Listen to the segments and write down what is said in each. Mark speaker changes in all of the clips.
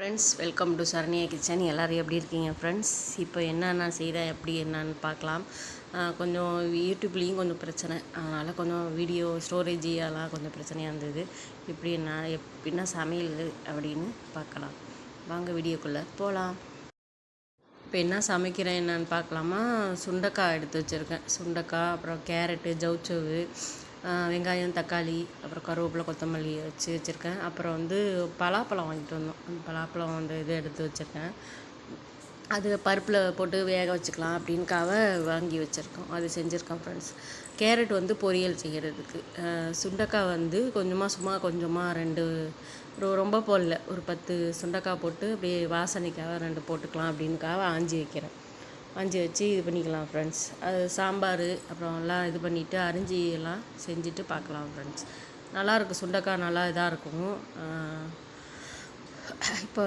Speaker 1: Friends, welcome to Saranya kitchen. எல்லோரும் எப்படி இருக்கீங்க ஃப்ரெண்ட்ஸ்? இப்போ என்னென்ன செய்கிறேன் எப்படி என்னன்னு பார்க்கலாம். கொஞ்சம் யூடியூப்லேயும் கொஞ்சம் பிரச்சனை, அதனால் கொஞ்சம் வீடியோ ஸ்டோரேஜ் எல்லாம் கொஞ்சம் பிரச்சனையாக இருந்தது. இப்படி என்ன சமையல் அப்படின்னு பார்க்கலாம். வாங்க வீடியோக்குள்ளே போகலாம். இப்போ என்ன சமைக்கிறேன் என்னன்னு பார்க்கலாமா. சுண்டைக்காய் எடுத்து வச்சுருக்கேன். சுண்டைக்காய், அப்புறம் கேரட்டு, ஜவுச்சவு, வெங்காயம், தக்காளி, அப்புறம் கருவேப்பிலை, கொத்தமல்லி வச்சுருக்கேன். அப்புறம் பலாப்பழம் வாங்கிட்டு வந்தோம். அந்த பலாப்பழம் இது எடுத்து வச்சுருக்கேன். அது பருப்பில் போட்டு வேக வச்சுக்கலாம் அப்படின்னுக்காக வாங்கி வச்சுருக்கோம். அது செஞ்சுருக்கோம் ஃப்ரெண்ட்ஸ். கேரட் பொரியல் செய்கிறதுக்கு. சுண்டைக்காய் கொஞ்சமாக 2 ரொம்ப போடல, ஒரு 10 சுண்டைக்காய் போட்டு அப்படியே வாசனைக்காக 2 போட்டுக்கலாம் அப்படின்னுக்காக ஆஞ்சி வைக்கிறேன். ஆஞ்சி வச்சு இது பண்ணிக்கலாம் ஃப்ரெண்ட்ஸ். அது சாம்பார் அப்புறம் எல்லாம் இது பண்ணிவிட்டு அரிஞ்சி எல்லாம் செஞ்சுட்டு பார்க்கலாம் ஃப்ரெண்ட்ஸ். நல்லாயிருக்கும், சுண்டைக்காய் நல்லா இதாக இருக்கும். இப்போ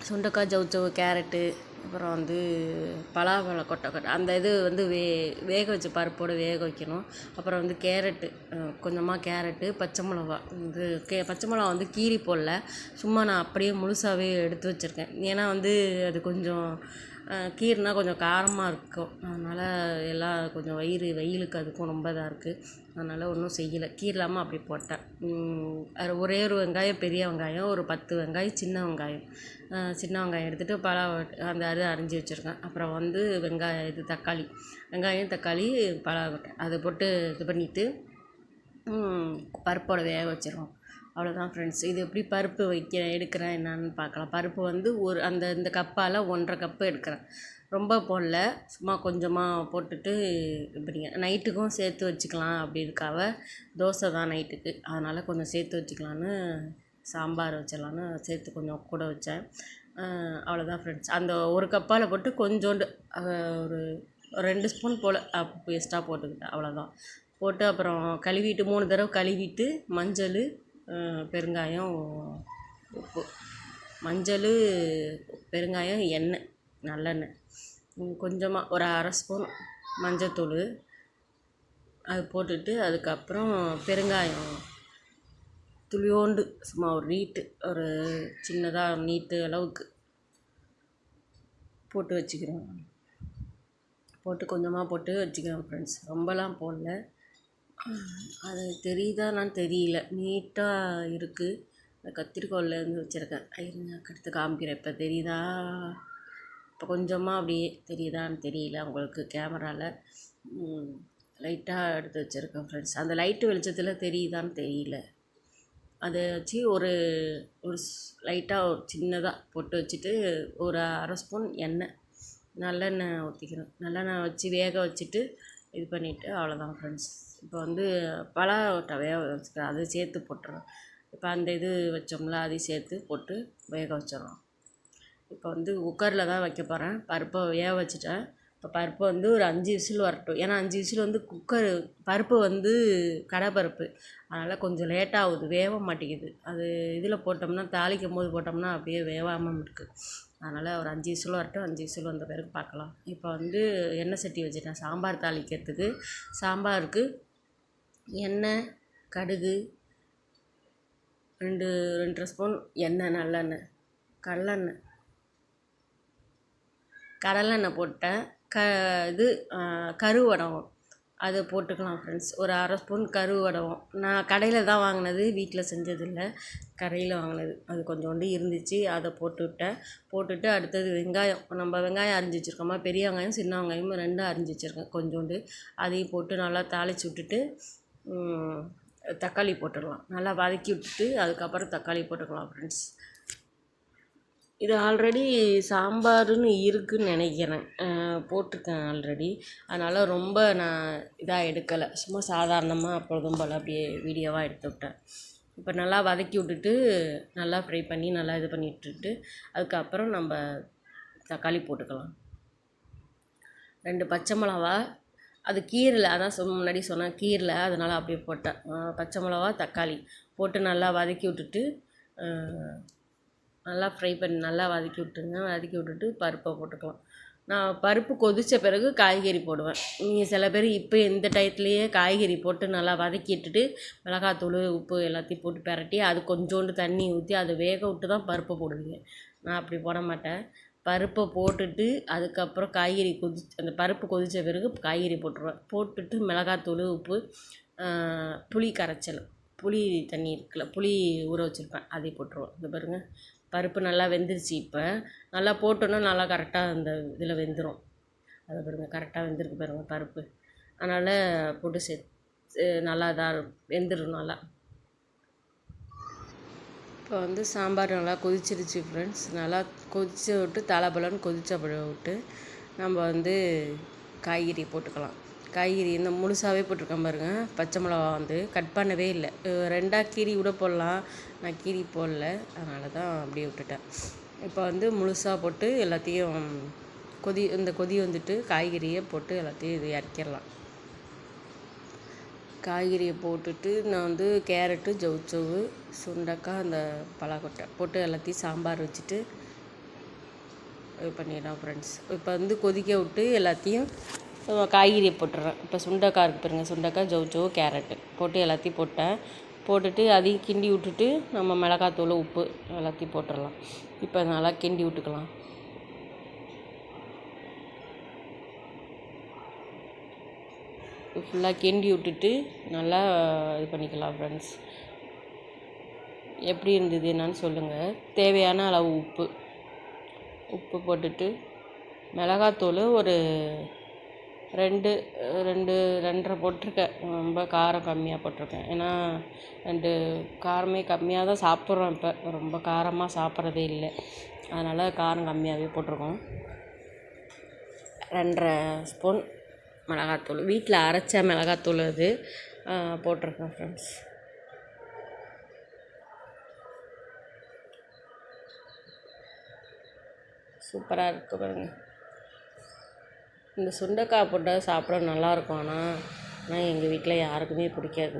Speaker 1: சுண்டைக்காய், ஜவுச்சவு, கேரட்டு, அப்புறம் பலாப்பழம், கொட்டை அந்த வேக வச்சு பருப்போடு வேக வைக்கணும். அப்புறம் கேரட்டு, கொஞ்சமாக கேரட்டு, பச்சை மிளகா. பச்சை மிளகா கீரி போடல, சும்மா நான் அப்படியே முழுசாகவே எடுத்து வச்சுருக்கேன். ஏன்னா அது கொஞ்சம் கீரைனா கொஞ்சம் காரமாக இருக்கும். அதனால் எல்லாம் கொஞ்சம் வெயிலுக்கு அதுக்கும் ரொம்ப இதாக இருக்குது. அதனால் ஒன்றும் செய்யலை, கீரலாமல் அப்படி போட்டேன். அது ஒரே ஒரு வெங்காயம், பெரிய வெங்காயம், ஒரு 10 வெங்காயம், சின்ன வெங்காயம் எடுத்துகிட்டு அது அரிஞ்சு வச்சுருக்கேன். அப்புறம் வெங்காயம், தக்காளி, பலாவட்டை அதை போட்டு இது பண்ணிவிட்டு பருப்போட வேக வச்சிருவோம். அவ்வளோதான் ஃப்ரெண்ட்ஸ். இது எப்படி பருப்பு எடுக்கிறேன் என்னன்னு பார்க்கலாம். பருப்பு இந்த கப்பால் 1.5 கப்பு எடுக்கிறேன். ரொம்ப போடல, சும்மா கொஞ்சமாக போட்டுட்டு இப்படிங்க நைட்டுக்கும் சேர்த்து வச்சுக்கலாம். அப்படின்றக்காக தோசை தான் நைட்டுக்கு, அதனால் கொஞ்சம் சேர்த்து வச்சுக்கலான்னு சாம்பார் வச்சிடலான்னு சேர்த்து கொஞ்சம் கூட வச்சேன். அவ்வளோதான் ஃப்ரெண்ட்ஸ். அந்த ஒரு கப்பால் போட்டு கொஞ்சோண்டு ஒரு 2 ஸ்பூன் போல் வேஸ்ட்டாக போட்டுக்கிட்டேன். அவ்வளோதான் போட்டு அப்புறம் கழுவிட்டு 3 தடவை கழுவிட்டு மஞ்சள், பெருங்காயம், உப்பு, பெருங்காயம், எண்ணெய், நல்லெண்ணெய், கொஞ்சமாக ஒரு 1/2 ஸ்பூன் மஞ்சத்தூள் அது போட்டுட்டு அதுக்கப்புறம் பெருங்காயம் துளியோண்டு சும்மா ஒரு சின்னதாக நீட்டு அளவுக்கு போட்டு வச்சுக்கிறேன். கொஞ்சமாக போட்டு வச்சுக்கிறேன் ஃப்ரெண்ட்ஸ். ரொம்பலாம் போடல. அது தெரியுதான்னு தெரியல, நீட்டாக இருக்குது. கத்திரிக்கோல்லேருந்து வச்சுருக்கேன். எடுத்து காமிக்கிறேன். இப்போ தெரியுதா? இப்போ கொஞ்சமாக அப்படியே தெரியுதான்னு தெரியல உங்களுக்கு கேமராவில். லைட்டாக எடுத்து வச்சுருக்கேன் ஃப்ரெண்ட்ஸ். அந்த லைட்டு வெளிச்சத்தில் தெரியுதான்னு தெரியல. அதை வச்சு ஒரு லைட்டாக ஒரு சின்னதாக போட்டு வச்சுட்டு ஒரு 1/2 ஸ்பூன் நல்லெண்ணெய் ஊற்றிக்கிறேன். நல்லெண்ணெய் வச்சு வேக வச்சுட்டு இது பண்ணிவிட்டு அவ்வளோதான் ஃப்ரெண்ட்ஸ். இப்போ பலாவட்டை வேக வச்சுக்கிறேன், அதை சேர்த்து போட்டுறோம். இப்போ அந்த வச்சோம்ல அதையும் சேர்த்து போட்டு வேக வச்சிடறோம். இப்போ குக்கரில் தான் வைக்க போகிறேன். பருப்பை வேக வச்சுட்டேன். இப்போ பருப்பு ஒரு 5 விசில் வரட்டும். ஏன்னா 5 விசில் பருப்பு கடை பருப்பு, அதனால் கொஞ்சம் லேட்டாகுது, வேக மாட்டேங்குது. அது இதில் போட்டோம்னா, தாளிக்கும் போது போட்டோம்னா அப்படியே வேகாமல் இருக்குது. அதனால் ஒரு 5 விசில் வரட்டும். 5 விசில் வந்த பிறகு பார்க்கலாம். இப்போ எண்ணெய் சட்டி வச்சுட்டேன் சாம்பார் தாளிக்கிறதுக்கு. சாம்பாருக்கு எண்ணெய், கடுகு, 2 ஸ்பூன் எண்ணெய், நல்லெண்ணெய், கடலெண்ணெய் போட்டேன். கருவடகம் அதை போட்டுக்கலாம் ஃப்ரெண்ட்ஸ். ஒரு 1/2 ஸ்பூன் கருவடகம். நான் கடையில் தான் வாங்கினது, வீட்டில் செஞ்சதில்லை, கடையில் வாங்கினது. அது கொஞ்சோண்டு இருந்துச்சு, அதை போட்டுட்டு அடுத்தது வெங்காயம். நம்ம வெங்காயம் அரிஞ்சு வச்சுருக்கோமா, பெரிய வெங்காயம், சின்ன வெங்காயம் 2 அரிஞ்சு வச்சுருக்கேன் கொஞ்சோண்டு. அதையும் போட்டு நல்லா தாளித்து விட்டுட்டு தக்காளி போட்டுடலாம். நல்லா வதக்கி விட்டுட்டு அதுக்கப்புறம் தக்காளி போட்டுக்கலாம் ஃப்ரெண்ட்ஸ். இது ஆல்ரெடி சாம்பார்னு இருக்குதுன்னு நினைக்கிறேன், போட்டிருக்கேன் ஆல்ரெடி. அதனால் ரொம்ப நான் இதாக எடுக்கலை, சும்மா சாதாரணமாக அப்பொழுதும் போல் அப்படியே வீடியோவாக எடுத்து விட்டேன். இப்போ நல்லா வதக்கி விட்டுட்டு நல்லா ஃப்ரை பண்ணி நல்லா இது பண்ணி விட்டுட்டு அதுக்கப்புறம் நம்ம தக்காளி போட்டுக்கலாம். 2 பச்சை மிளகா, அது கீரலை, அதான் முன்னாடி சொன்னேன் கீரலை, அதனால் அப்படியே போட்டேன். பச்சை மிளகா, தக்காளி போட்டு நல்லா வதக்கி விட்டுட்டு நல்லா ஃப்ரை பண்ணி நல்லா வதக்கி விட்டுட்டு பருப்பை போட்டுக்கலாம். நான் பருப்பு கொதித்த பிறகு காய்கறி போடுவேன். நீங்கள் சில பேர் இப்போ இந்த டயத்துலேயே காய்கறி போட்டு நல்லா வதக்கிட்டுட்டு மிளகாத்தூள் உப்பு எல்லாத்தையும் போட்டு பிரட்டி அது கொஞ்சோண்டு தண்ணி ஊற்றி அதை வேக விட்டு தான் பருப்பை போடுவீங்க. நான் அப்படி போட மாட்டேன். பருப்பை போட்டுட்டு அதுக்கப்புறம் காய்கறி அந்த பருப்பு கொதித்த பிறகு காய்கறி போட்டுருவேன். போட்டுட்டு மிளகாத்தூள் உப்பு புளி கரைச்சல் புளி தண்ணி இருக்குல்ல, புளி ஊற வச்சுருப்பேன், அதை போட்டுருவேன். இது பாருங்கள், பருப்பு நல்லா வெந்துருச்சு. இப்போ நல்லா போட்டோன்னா நல்லா கரெக்டாக அந்த இதில் வெந்துடும். அதை பாருங்கள், கரெக்டாக வெந்திருக்கு பாருங்கள் பருப்பு. அதனால் போட்டு நல்லா இதாக வெந்துடும் நல்லா. இப்போ வந்து சாம்பார் நல்லா கொதிச்சிருச்சு ஃப்ரெண்ட்ஸ். நல்லா கொதிச்சு விட்டு தலைபலன்னு கொதிச்ச விட்டு நம்ம வந்து காய்கறி போட்டுக்கலாம். காய்கறி இந்த முழுசாகவே போட்டிருக்கேன் பாருங்கள். பச்சை மிளகா வந்து கட் பண்ணவே இல்லை, 2ஆக கீரி கூட போடலாம். நான் கீரி போடல, அதனால தான் அப்படியே விட்டுட்டேன். இப்போ வந்து முழுசாக போட்டு எல்லாத்தையும் இந்த கொதி வந்துட்டு காய்கறியை போட்டு எல்லாத்தையும் இது இறக்கிடலாம். காய்கறியை போட்டுட்டு நான் வந்து கேரட்டு, ஜவுச்சவு, சுண்டக்காய், அந்த பலாக்கொட்டை போட்டு எல்லாத்தையும் சாம்பார் வச்சுட்டு இது பண்ணிடலாம் ஃப்ரெண்ட்ஸ். இப்போ வந்து கொதிக்க விட்டு எல்லாத்தையும் காய்கறியை போட்டுடுறேன். இப்போ சுண்டக்காய் இருக்குது பாருங்கள், சுண்டக்காய், ஜவுச்சவு, கேரட்டு போட்டு எல்லாத்தையும் போட்டுட்டு அதையும் கிண்டி விட்டுட்டு நம்ம மிளகாத்தூள் உப்பு எல்லாத்தையும் போட்டுடலாம். இப்போ நல்லா கிண்டி விட்டுக்கலாம். ஃபுல்லாக கிண்டி விட்டுட்டு நல்லா இது பண்ணிக்கலாம் ஃப்ரெண்ட்ஸ். எப்படி இருந்தது என்னன்னு சொல்லுங்கள். தேவையான அளவு உப்பு போட்டுட்டு மிளகாத்தூள் ஒரு 2-2.5 போட்டிருக்கேன். ரொம்ப காரம் கம்மியாக போட்டிருக்கேன். ஏன்னா காரமே கம்மியாக தான் சாப்பிட்றோம். இப்போ ரொம்ப காரமாக சாப்பிட்றதே இல்லை, அதனால் காரம் கம்மியாகவே போட்டிருக்கோம். 2.5 ஸ்பூன் மிளகாத்தூள், வீட்டில் அரைச்ச மிளகாத்தூள் அது போட்டிருக்கேன் ஃப்ரெண்ட்ஸ். சூப்பராக இருக்குது பாருங்கள். இந்த சுண்டைக்காய் போட்டால் சாப்பிட நல்லாயிருக்கும். ஆனால் எங்கள் வீட்டில் யாருக்குமே பிடிக்காது,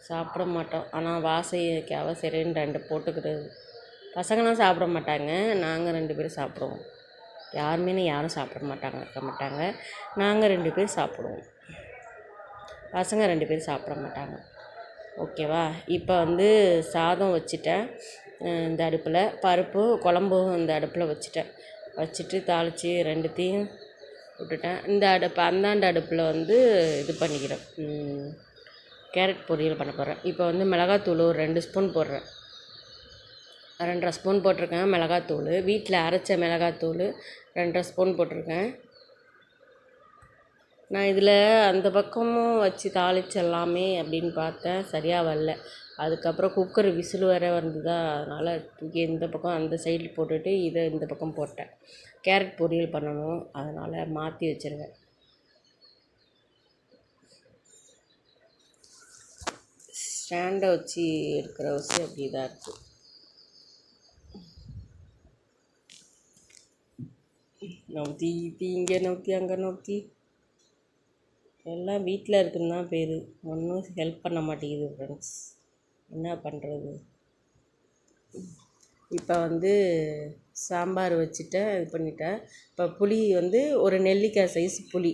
Speaker 1: சாப்பிட மாட்டோம். ஆனால் வாசைக்காக சரின்னு 2 போட்டுக்கிறது. பசங்களாம் சாப்பிட மாட்டாங்க, நாங்கள் 2 பேரும் சாப்பிடுவோம். யாரும் சாப்பிட மாட்டாங்க. நாங்கள் 2 பேர் சாப்பிடுவோம், பசங்க 2 பேர் சாப்பிட மாட்டாங்க. ஓகேவா? இப்போ வந்து சாதம் வச்சுட்டேன் இந்த அடுப்பில், பருப்பு குழம்பும் இந்த அடுப்பில் வச்சுட்டு தாளித்து 2த்தையும் விட்டுட்டேன். இந்த அந்தாண்ட அடுப்பில் வந்து இது பண்ணிக்கிறேன், கேரட் பொரியல் பண்ண போகிறேன். இப்போ வந்து மிளகாத்தூள் ஒரு 2 ஸ்பூன் போடுறேன். 2.5 ஸ்பூன் போட்டிருக்கேன் மிளகாத்தூள். வீட்டில் அரைச்ச மிளகாத்தூள் 2.5 ஸ்பூன் போட்டிருக்கேன். நான் இதில் அந்த பக்கமும் வச்சு தாளிச்சிடலாமே அப்படின்னு பார்த்தேன், சரியாக வரல. அதுக்கப்புறம் குக்கர் விசில் வேறு வந்ததா, அதனால் தூக்கி இந்த பக்கம் அந்த சைடில் போட்டுட்டு இதை இந்த பக்கம் போட்டேன். கேரட் பொரியல் பண்ணணும், அதனால் மாற்றி வச்சுருவேன். ஸ்டாண்டை வச்சு எடுக்கிற வச்சு அப்படி தான் இருக்குது. நவுத்தி இங்கே நவுத்தி அங்கே நவுத்தி எல்லாம் வீட்டில் இருக்குன்னு தான் பேர், ஒன்றும் ஹெல்ப் பண்ண மாட்டேங்குது ஃப்ரெண்ட்ஸ். என்ன பண்ணுறது? இப்போ வந்து சாம்பார் வச்சுட்டேன், இது பண்ணிட்டேன். இப்போ புளி வந்து ஒரு நெல்லிக்காய் சைஸ் புளி,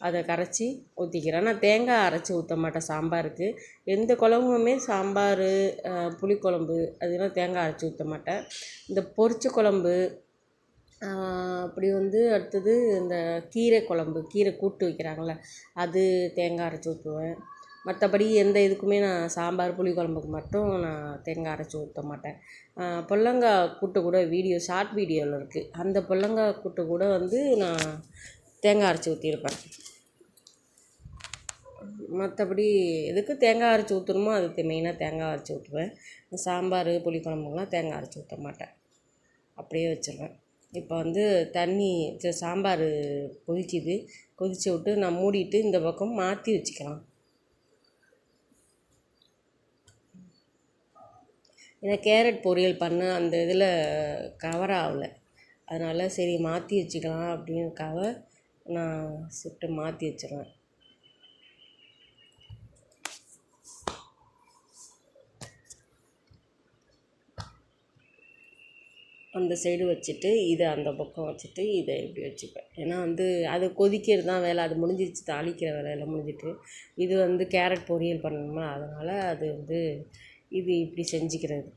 Speaker 1: அதை கரைச்சி ஊற்றிக்கிறேன். நான் தேங்காய் அரைச்சி ஊற்ற மாட்டேன் சாம்பாருக்கு. எந்த குழம்புமே சாம்பார், புளிக்குழம்பு அதெல்லாம் தேங்காய் அரைச்சி ஊற்ற மாட்டேன். இந்த பொரிச்ச குழம்பு, அப்படி வந்து அடுத்தது இந்த கீரை குழம்பு, கீரை கூட்டு வைக்கிறாங்கள, அது தேங்காய் அரைச்சி ஊற்றுவேன். மற்றபடி எந்த இதுக்குமே நான் சாம்பார் புளிக்குழம்புக்கு மட்டும் நான் தேங்காய் அரைச்சி ஊற்ற மாட்டேன். பொல்லங்காய் கூட்டு கூட ஷார்ட் வீடியோவில் இருக்குது, அந்த பொல்லங்காய் கூட்டு கூட வந்து நான் தேங்காய் அரைச்சி ஊற்றிருப்பேன். மற்றபடி எதுக்கு தேங்காய் அரைச்சி ஊற்றணுமோ அதுக்கு மெயினாக தேங்காய் அரைச்சி ஊற்றுவேன். சாம்பார் புளிக்குழம்புலாம் தேங்காய் அரைச்சி ஊற்ற மாட்டேன், அப்படியே வச்சிருவேன். இப்போ வந்து சாம்பார் கொதிச்சு விட்டு நான் மூடிட்டு இந்த பக்கம் மாற்றி வச்சுக்கலாம். ஏன்னா கேரட் பொரியல் பண்ண அந்த இதில் கவர் ஆகலை, அதனால் சரி மாற்றி வச்சுக்கலாம் அப்படின்னுக்காக நான் ஷிஃப்ட்டு மாற்றி வச்சுருவேன். அந்த சைடு வச்சுட்டு இதை அந்த பக்கம் வச்சுட்டு இதை இப்படி வச்சுப்பேன். ஏன்னா வந்து அது கொதிக்கிறது தான் வேலை, அது முடிஞ்சிருச்சு, தாளிக்கிற வேலையெல்லாம் முடிஞ்சிட்டு. இது வந்து கேரட் பொரியல் பண்ணணுமா, அதனால் அது வந்து இது இப்படி செஞ்சுக்கிறது.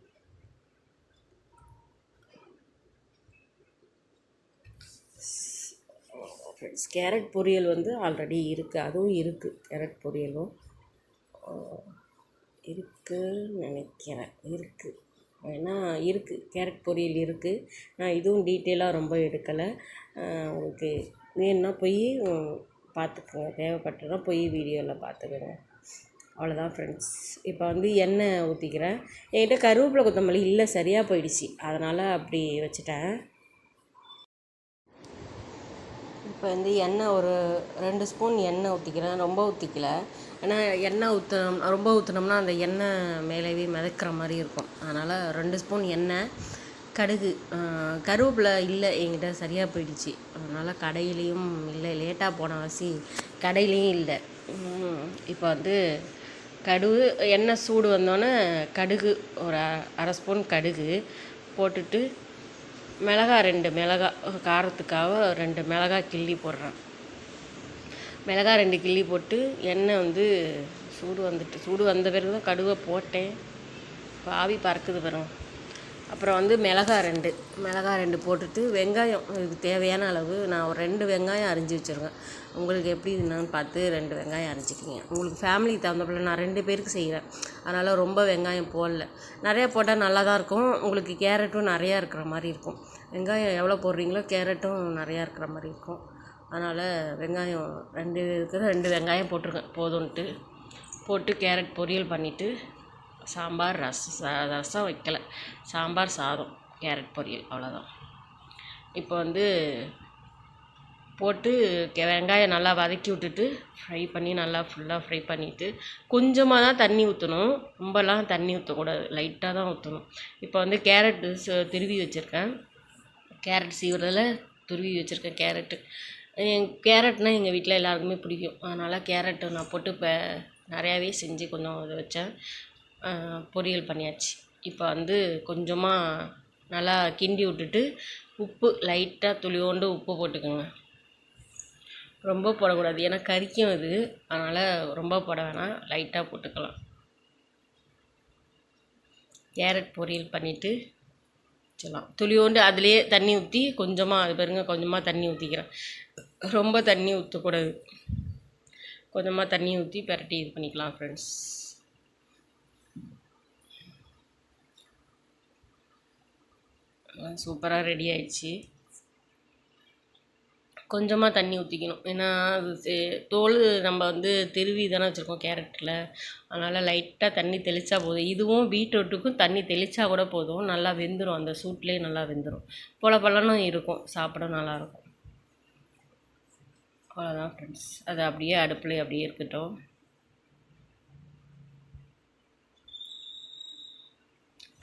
Speaker 1: ஃப்ரெண்ட்ஸ், கேரட் பொரியல் வந்து ஆல்ரெடி இருக்குது, அதுவும் இருக்குது. கேரட் பொரியலும் இருக்குதுன்னு நினைக்கிறேன், இருக்குது. ஏன்னா இருக்குது, கேரட் பொரியல் இருக்குது. நான் இதுவும் டீட்டெயிலாக ரொம்ப எடுக்கலை. உங்களுக்கு வேணுன்னா போய் பார்த்துக்கோங்க, தேவைப்பட்டனா போய் வீடியோவில் பார்த்துக்கோங்க. அவ்வளோதான் ஃப்ரெண்ட்ஸ். இப்போ வந்து எண்ணெய் ஊற்றிக்கிறேன். என்கிட்ட கருவேப்பிலை கொத்தமல்லி இல்லை, சரியாக போயிடுச்சு, அதனால் அப்படி வச்சுட்டேன். இப்போ வந்து எண்ணெய் ஒரு 2 ஸ்பூன் எண்ணெய் ஊற்றிக்கிறேன், ரொம்ப ஊற்றிக்கல. ஏன்னா எண்ணெய் ரொம்ப ஊற்றினோம்னா அந்த எண்ணெய் மேலேயே மிதக்கிற மாதிரி இருக்கும். அதனால் 2 ஸ்பூன் எண்ணெய், கடுகு, கருவேப்பிலை இல்லை என்கிட்ட, சரியாக போயிடுச்சு. அதனால் கடையிலையும் இல்லை, லேட்டாக போன வாசி கடையிலையும் இல்லை. இப்போ வந்து கடுகு, எண்ணெய் சூடு வந்தோடனே கடுகு ஒரு 1/2 ஸ்பூன் கடுகு போட்டுட்டு மிளகாய் 2 மிளகாய், காரத்துக்காக 2 மிளகாய் கிள்ளி போடுறேன். மிளகாய் 2 கிள்ளி போட்டு எண்ணெய் வந்து சூடு வந்த பிறகு தான் கடுவை போட்டேன். இப்போ ஆவி பறக்குது பாருங்க. அப்புறம் வந்து மிளகாய் 2 போட்டுட்டு வெங்காயம் இதுக்கு தேவையான அளவு நான் ஒரு 2 வெங்காயம் அரிஞ்சு வச்சுருக்கேன். உங்களுக்கு எப்படி என்னன்னு பார்த்து 2 வெங்காயம் அரிஞ்சிக்கிங்க. உங்களுக்கு ஃபேமிலிக்கு தகுந்தப்பல நான் 2 பேருக்கு செய்கிறேன், அதனால் ரொம்ப வெங்காயம் போடல. நிறையா போட்டால் நல்லா தான் இருக்கும். உங்களுக்கு கேரட்டும் நிறையா இருக்கிற மாதிரி இருக்கும். வெங்காயம் எவ்வளோ போடுறீங்களோ கேரட்டும் நிறையா இருக்கிற மாதிரி இருக்கும். அதனால் வெங்காயம் 2 வெங்காயம் போட்டிருக்கேன் போதும்ன்ட்டு. போட்டு கேரட் பொரியல் பண்ணிவிட்டு சாம்பார், ரசம் வைக்கலை, சாம்பார், சாதம், கேரட் பொரியல், அவ்வளோதான். இப்போ வந்து போட்டு வெங்காயம் நல்லா வதக்கி விட்டுட்டு நல்லா ஃபுல்லாக ஃப்ரை பண்ணிவிட்டு கொஞ்சமாக தான் தண்ணி ஊற்றணும், ரொம்பலாம் தண்ணி ஊற்றக்கூடாது, லைட்டாக தான் ஊற்றணும். இப்போ வந்து கேரட்டு துருவி வச்சுருக்கேன், கேரட் சீவுறதில் துருவி வச்சுருக்கேன். கேரட்னால் எங்கள் வீட்டில் எல்லாருக்குமே பிடிக்கும், அதனால் கேரட்டு நான் போட்டு இப்போ நிறையாவே செஞ்சு கொஞ்சம் இது வச்சேன். பொரியல் பண்ணியாச்சு. இப்போ வந்து கொஞ்சமாக நல்லா கிண்டி விட்டுட்டு உப்பு லைட்டாக துளியோண்டு உப்பு போட்டுக்கோங்க. ரொம்ப போடக்கூடாது, ஏன்னா கறிக்கும் அது, அதனால் ரொம்ப போட வேணாம், லைட்டாக போட்டுக்கலாம். கேரட் பொரியல் பண்ணிவிட்டு வச்சிடலாம். துளியோண்டு அதிலே தண்ணி ஊற்றி கொஞ்சமாக, அது பாருங்க, கொஞ்சமாக தண்ணி ஊற்றிக்கிறேன். ரொம்ப தண்ணி ஊற்றக்கூடாது, கொஞ்சமாக தண்ணி ஊற்றி பரட்டி இது பண்ணிக்கலாம் ஃப்ரெண்ட்ஸ். சூப்பராக ரெடி ஆயிடுச்சு. கொஞ்சமாக தண்ணி ஊற்றிக்கணும், ஏன்னா அது தோல் நம்ம வந்து திருவி தானே வச்சுருக்கோம் கேரட்டில், அதனால் லைட்டாக தண்ணி தெளித்தா போதும். இதுவும் பீட்ரூட்டுக்கும் தண்ணி தெளித்தா கூட போதும், நல்லா வெந்துடும், அந்த சூட்லேயே நல்லா வெந்துடும், பொலன்னு இருக்கும், சாப்பிட நல்லாயிருக்கும். அவ்வளோதான் ஃப்ரெண்ட்ஸ். அது அப்படியே அடுப்புலேயே அப்படியே இருக்கட்டும்.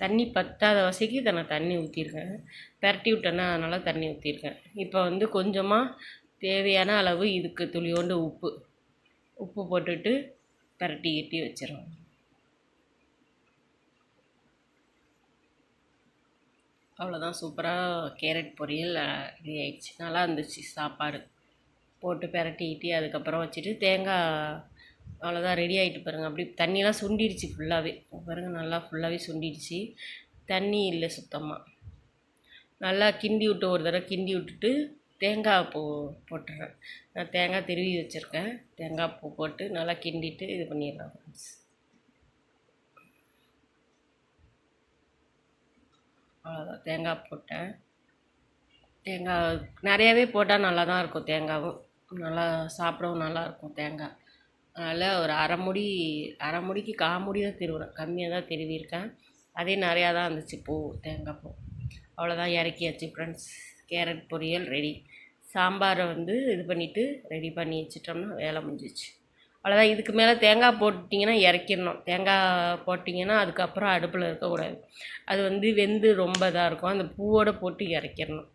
Speaker 1: தண்ணி பத்தாத வசைக்கு நான் தண்ணி ஊற்றிருக்கேன், பரட்டி விட்டேன்னா அதனால் தண்ணி ஊற்றிருக்கேன். இப்போ வந்து கொஞ்சமாக தேவையான அளவு இதுக்கு துளியோண்டு உப்பு போட்டுட்டு பரட்டி கட்டி வச்சிடலாம். அவ்வளோதான், சூப்பராக கேரட் பொரியல் ரெடி ஆயிடுச்சு. நல்லா இருந்துச்சு சாப்பாடு. போட்டு பரட்டிக்கிட்டு அதுக்கப்புறம் வச்சுட்டு தேங்காய், அவ்வளோதான் ரெடி ஆகிட்டு பாருங்கள். அப்படி தண்ணியெலாம் சுண்டிடுச்சு ஃபுல்லாகவே பாருங்கள், நல்லா ஃபுல்லாகவே சுண்டிடுச்சு, தண்ணி இல்லை சுத்தமாக. நல்லா கிண்டி விட்டு ஒரு தடவை கிண்டி விட்டுட்டு தேங்காய் பூ போட்டுறேன். நான் தேங்காய் திருவி வச்சுருக்கேன், தேங்காய் பூ போட்டு நல்லா கிண்டிட்டு இது பண்ணிடுறேன் ஃப்ரெண்ட்ஸ். அவ்வளோதான், தேங்காய் போட்டேன். தேங்காய் நிறையாவே போட்டால் நல்லா தான் இருக்கும், தேங்காயும் நல்லா சாப்பிடவும் நல்லாயிருக்கும் தேங்காய். அதனால் ஒரு அரை முடிக்கு 1/4 முடி தான் திருவுறேன், கம்மியாக தான் திருவியிருக்கேன். அதே நிறையா தான் இருந்துச்சு தேங்காய் பூ. அவ்வளோதான், இறக்கியாச்சு ஃப்ரெண்ட்ஸ். கேரட் பொரியல் ரெடி. சாம்பாரை வந்து இது பண்ணிவிட்டு ரெடி பண்ணி வச்சிட்டோம்னா வேலை முடிஞ்சிச்சு. அவ்வளோதான். இதுக்கு மேலே தேங்காய் போட்டிங்கன்னா இறக்கிடணும். தேங்காய் போட்டிங்கன்னா அதுக்கப்புறம் அடுப்பில் இருக்கக்கூடாது, அது வந்து வெந்து ரொம்ப இதாக இருக்கும், அந்த பூவோடு போட்டு இறக்கிடணும்.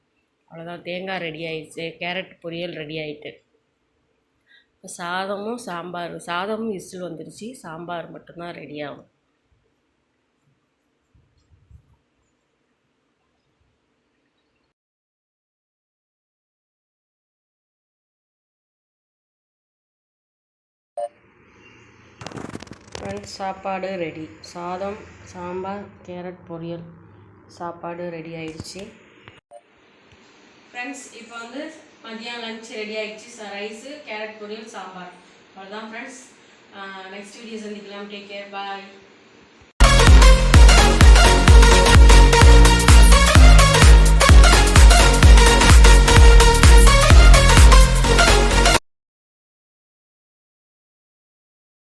Speaker 1: அவ்வளோதான், தேங்காய் ரெடி ஆயிடுச்சு, கேரட் பொரியல் ரெடி ஆகிட்டு. இப்போ சாதமும் விசில் வந்துடுச்சு, சாம்பார் மட்டும்தான் ரெடி ஆகும். ஃப்ரெண்ட்ஸ் சாப்பாடு ரெடி. சாதம், சாம்பார், கேரட் பொரியல். சாப்பாடு ரெடி ஆயிடுச்சு. ஃப்ரெண்ட்ஸ் இப்போ வந்து மதியம் லஞ்ச் ரெடி ஆகிடுச்சு. ரைஸு, கேரட் பொரியல், சாம்பார். அவ்வளோதான் ஃப்ரெண்ட்ஸ். நெக்ஸ்ட் வீடியோ சந்திக்கலாம். Take care. பாய்.